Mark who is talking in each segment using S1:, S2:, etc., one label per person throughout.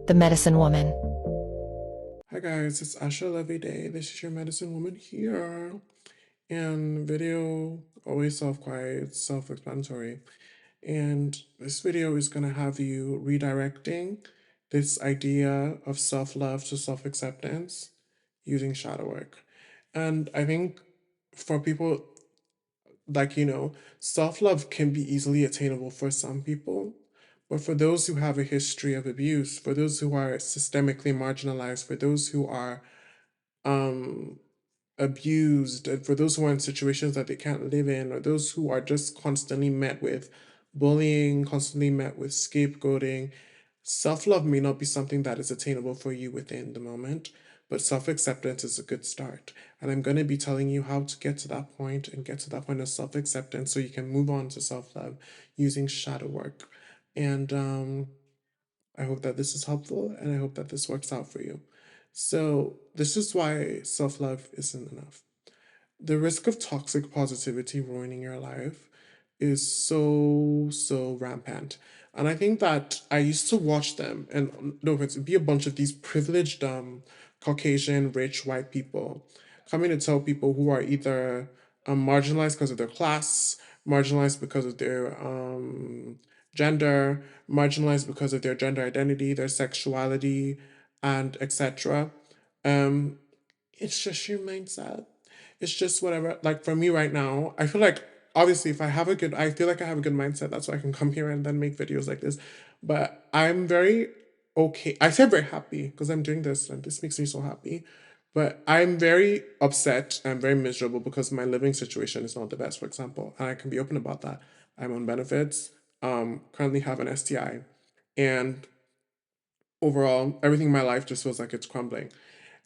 S1: the medicine woman.
S2: Hi guys, it's Asha Levy Day. This is your medicine woman here. And video always self-quiet, self-explanatory. And this video is gonna have you redirecting this idea of self-love to self-acceptance using shadow work. And I think for people self-love can be easily attainable for some people. But for those who have a history of abuse, for those who are systemically marginalized, for those who are um, abused, and for those who are in situations that they can't live in, or those who are just constantly met with bullying, constantly met with scapegoating, self love may not be something that is attainable for you within the moment, but self acceptance is a good start. And I'm going to be telling you how to get to that point and get to that point of self acceptance so you can move on to self love using shadow work. And I hope that this is helpful and I hope that this works out for you. So, this is why self love isn't enough. The risk of toxic positivity ruining your life is so rampant. And I think that I used to watch them, and no offense, it'd be a bunch of these privileged Caucasian rich white people coming to tell people who are either marginalized because of their class, marginalized because of their gender, marginalized because of their gender identity, their sexuality, and etc. Um, it's just your mindset. It's just whatever. Like for me right now, I feel like obviously if I feel like I have a good mindset. That's why I can come here and then make videos like this. But I'm very okay. I say very happy because I'm doing this and this makes me so happy. But I'm very upset and very miserable because my living situation is not the best, for example. And I can be open about that. I'm on benefits, currently have an STI. And overall, everything in my life just feels like it's crumbling.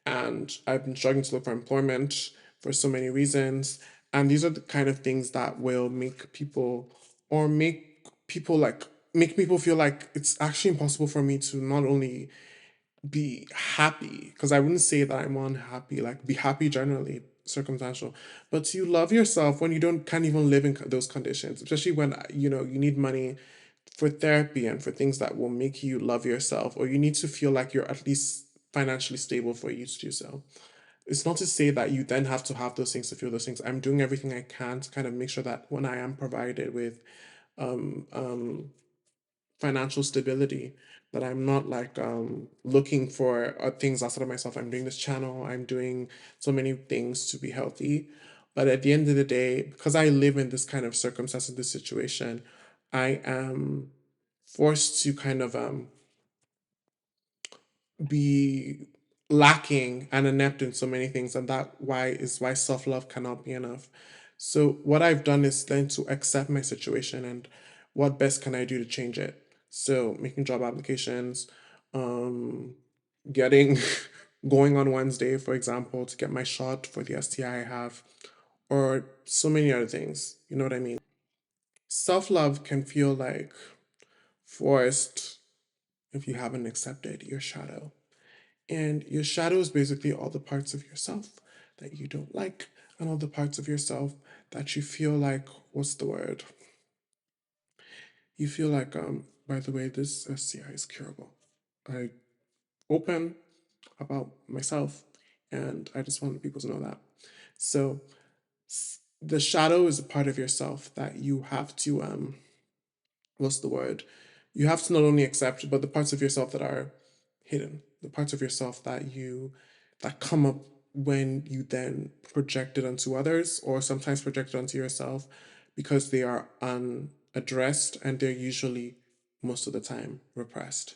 S2: And I've been struggling to look for employment for so many reasons. And these are the kind of things that will make people or make people feel like it's actually impossible for me to not only be happy, because I wouldn't say that I'm unhappy, like be happy generally, circumstantial, but to love yourself when you don't can't even live in those conditions, especially when you need money for therapy and for things that will make you love yourself, or you need to feel like you're at least financially stable for you to do so. It's not to say that you then have to have those things to feel those things. I'm doing everything I can to kind of make sure that when I am provided with um, um, financial stability, that I'm not like looking for things outside of myself. I'm doing this channel, I'm doing so many things to be healthy. But at the end of the day, because I live in this kind of circumstance, in this situation, I am forced to kind of be lacking and inept in so many things, and that why is why self-love cannot be enough. So what I've done is learn to accept my situation and what best can I do to change it. So making job applications, um getting going on Wednesday, for example, to get my shot for the STI I have, or so many other things. You know what I mean? Self-love can feel like forced if you haven't accepted your shadow. And your shadow is basically all the parts of yourself that you don't like, and all the parts of yourself that you feel like, what's the word? You feel like, by the way, this SCI is curable. I open about myself, and I just want people to know that. So the shadow is a part of yourself that you have to what's the word? You have to not only accept, but the parts of yourself that are hidden, the parts of yourself that come up when you then project it onto others, or sometimes project it onto yourself, because they are unaddressed and they're usually most of the time repressed.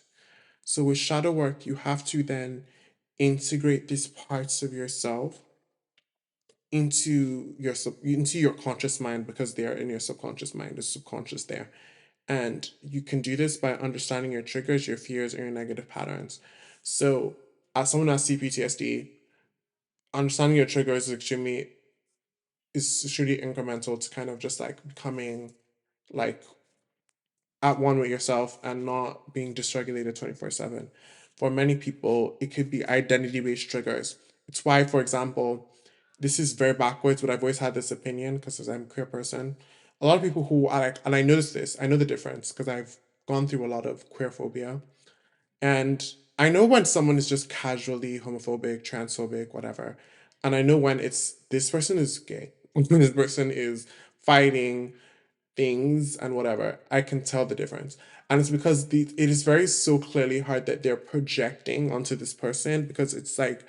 S2: So with shadow work, you have to then integrate these parts of yourself into your conscious mind, because they are in your subconscious mind, the subconscious there. And you can do this by understanding your triggers, your fears, and your negative patterns. So as someone who has CPTSD, understanding your triggers is extremely incremental to kind of just like becoming like at one with yourself and not being dysregulated 24/7. For many people, it could be identity based triggers. It's why, for example, this is very backwards, but I've always had this opinion because I'm a queer person. A lot of people who are like, and I noticed this, I know the difference because I've gone through a lot of queer phobia. And I know when someone is just casually homophobic, transphobic, whatever. And I know when it's this person is gay, this person is fighting things and whatever. I can tell the difference. And it's because it is very so clearly hard that they're projecting onto this person, because it's like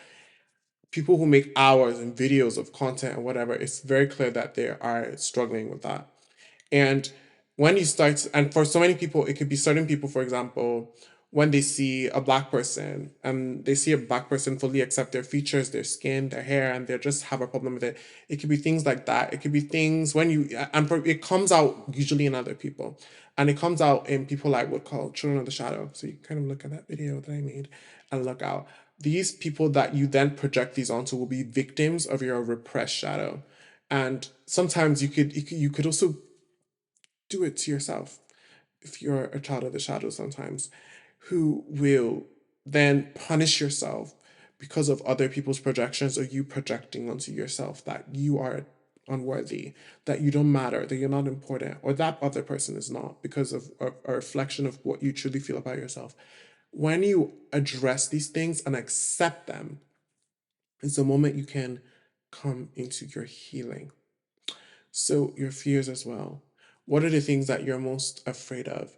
S2: people who make hours and videos of content and whatever, it's very clear that they are struggling with that. And when you start, and for so many people, it could be certain people, for example, when they see a black person and they see a black person fully accept their features, their skin, their hair, and they just have a problem with it. It could be things like that. It could be things when you, and it comes out usually in other people. And it comes out in people I would call children of the shadow. So you kind of look at that video that I made and look out. These people that you then project these onto will be victims of your repressed shadow. And sometimes you could also do it to yourself if you're a child of the shadow sometimes, who will then punish yourself because of other people's projections, or you projecting onto yourself that you are unworthy, that you don't matter, that you're not important, or that other person is not, because of a reflection of what you truly feel about yourself. When you address these things and accept them, is the moment you can come into your healing. So, your fears as well. What are the things that you're most afraid of?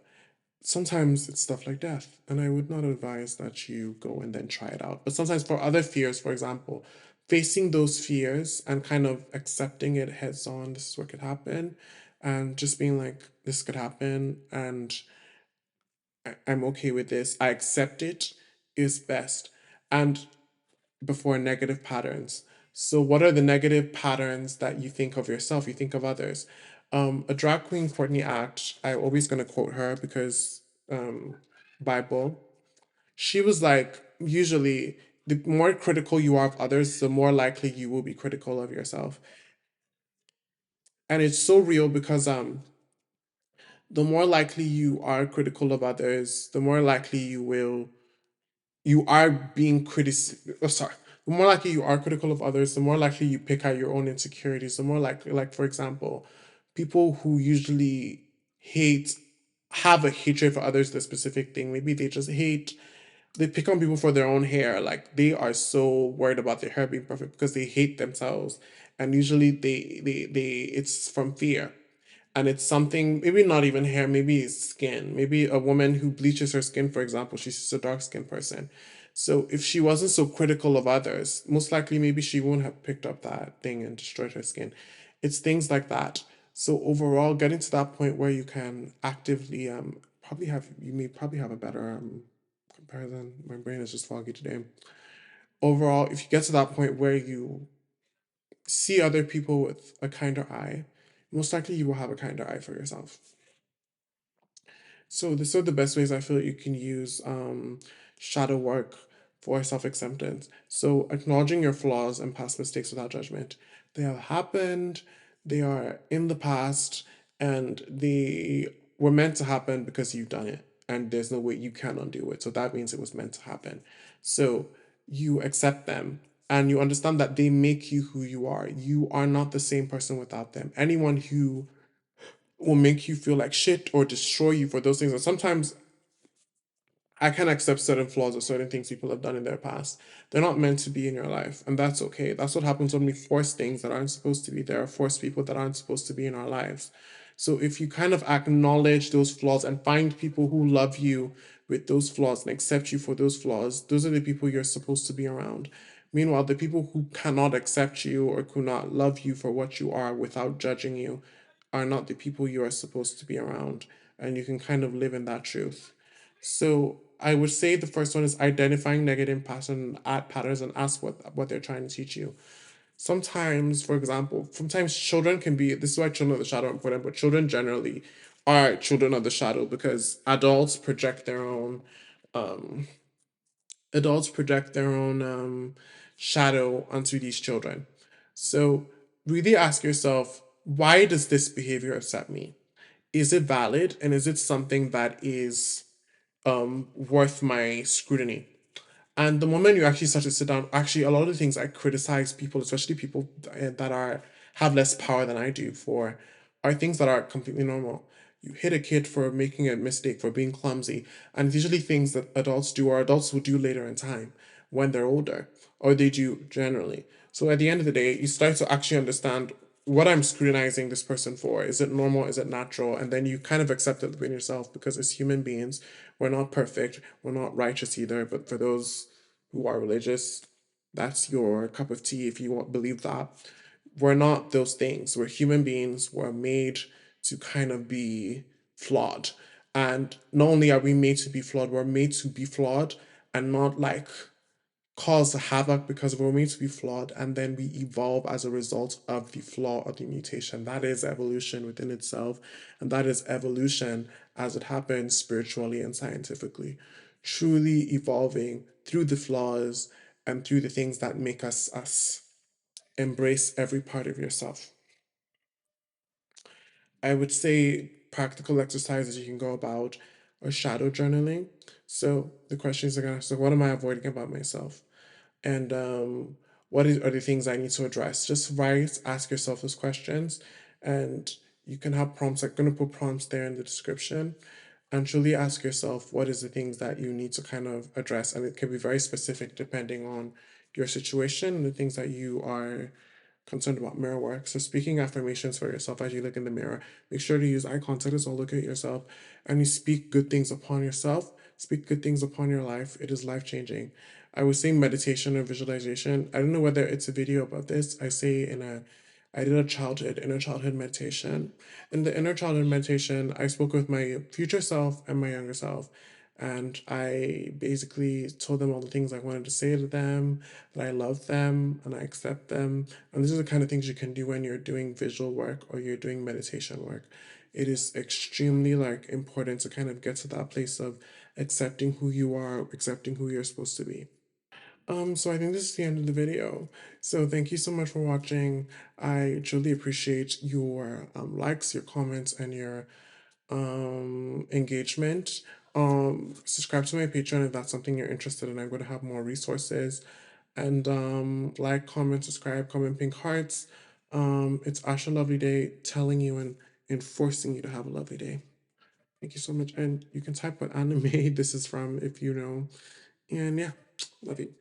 S2: Sometimes it's stuff like death, and I would not advise that you go and then try it out. But sometimes for other fears, for example, facing those fears and kind of accepting it heads on, this is what could happen, and just being like, this could happen, and I'm okay with this, I accept it, is best. And before negative patterns. So, what are the negative patterns that you think of yourself, you think of others? A drag queen, Courtney Act, I'm always going to quote her because Bible, she was like, usually, the more critical you are of others, the more likely you will be critical of yourself. And it's so real because the more likely you are critical of others, the more likely you are being oh, sorry, the more likely you are critical of others, the more likely you pick out your own insecurities, the more likely, like, for example, people who usually hate, have a hatred for others, the specific thing, maybe they just hate, they pick on people for their own hair, like they are so worried about their hair being perfect because they hate themselves. And usually they it's from fear, and it's something, maybe not even hair, maybe it's skin. Maybe a woman who bleaches her skin, for example, she's just a dark skinned person. So if she wasn't so critical of others, most likely maybe she won't have picked up that thing and destroyed her skin. It's things like that. So overall, getting to that point where you can actively probably have, you may probably have a better comparison. My brain is just foggy today. Overall, if you get to that point where you see other people with a kinder eye, most likely you will have a kinder eye for yourself. So these are the best ways I feel you can use shadow work for self-acceptance. So acknowledging your flaws and past mistakes without judgment. They have happened, they are in the past, and they were meant to happen because you've done it. And there's no way you can undo it. So that means it was meant to happen. So you accept them and you understand that they make you who you are. You are not the same person without them. Anyone who will make you feel like shit or destroy you for those things. And sometimes I can accept certain flaws or certain things people have done in their past. They're not meant to be in your life, and that's okay. That's what happens when we force things that aren't supposed to be there, force people that aren't supposed to be in our lives. So if you kind of acknowledge those flaws and find people who love you with those flaws and accept you for those flaws, those are the people you're supposed to be around. Meanwhile, the people who cannot accept you or could not love you for what you are without judging you are not the people you are supposed to be around. And you can kind of live in that truth. So I would say the first one is identifying negative patterns and ask what they're trying to teach you. Sometimes, for example, sometimes children can be, this is why children of the shadow are important, but children generally are children of the shadow because um adults project their own shadow onto these children. So really ask yourself, why does this behavior upset me? Is it valid, and is it something that is worth my scrutiny? And the moment you actually start to sit down, actually, a lot of the things I criticize people, especially people that are have less power than I do, for, are things that are completely normal. you hit a kid for making a mistake, for being clumsy. And it's usually things that adults do or adults will do later in time when they're older, or they do generally. So at the end of the day, you start to actually understand what I'm scrutinizing this person for. Is it normal? Is it natural? And then you kind of accept it within yourself, because as human beings, we're not perfect, we're not righteous either. But for those who are religious, that's your cup of tea if you believe that. We're not those things. We're human beings. We're made to kind of be flawed. And not only are we made to be flawed, we're made to be flawed and not like cause havoc, because we're made to be flawed and then we evolve as a result of the flaw or the mutation. That is evolution within itself, and that is evolution as it happens spiritually and scientifically. Truly evolving through the flaws and through the things that make us us. Embrace every part of yourself. I would say practical exercises you can go about are shadow journaling. So the questions are gonna ask, so what am I avoiding about myself? And are the things I need to address? Just write, ask yourself those questions, and you can have prompts. I'm going to put prompts there in the description, and truly ask yourself what is the things that you need to kind of address, and it can be very specific depending on your situation and the things that you are concerned about. Mirror work. So speaking affirmations for yourself as you look in the mirror. Make sure to use eye contact as well. Look at yourself and you speak good things upon yourself. Speak good things upon your life. It is life changing. I was saying meditation or visualization. I don't know whether it's a video about this. I did a inner childhood meditation. In the inner childhood meditation, I spoke with my future self and my younger self. And I basically told them all the things I wanted to say to them, that I love them and I accept them. And these are the kind of things you can do when you're doing visual work or you're doing meditation work. It is extremely like important to kind of get to that place of accepting who you are, accepting who you're supposed to be. So I think this is the end of the video. So thank you so much for watching. I truly appreciate your likes, your comments, and your engagement. Subscribe to my Patreon if that's something you're interested in. I'm going to have more resources. And like, comment, subscribe, comment pink hearts. It's Asha Lovely Day telling you and enforcing you to have a lovely day. Thank you so much. And you can type what anime this is from if you know. And yeah, love you.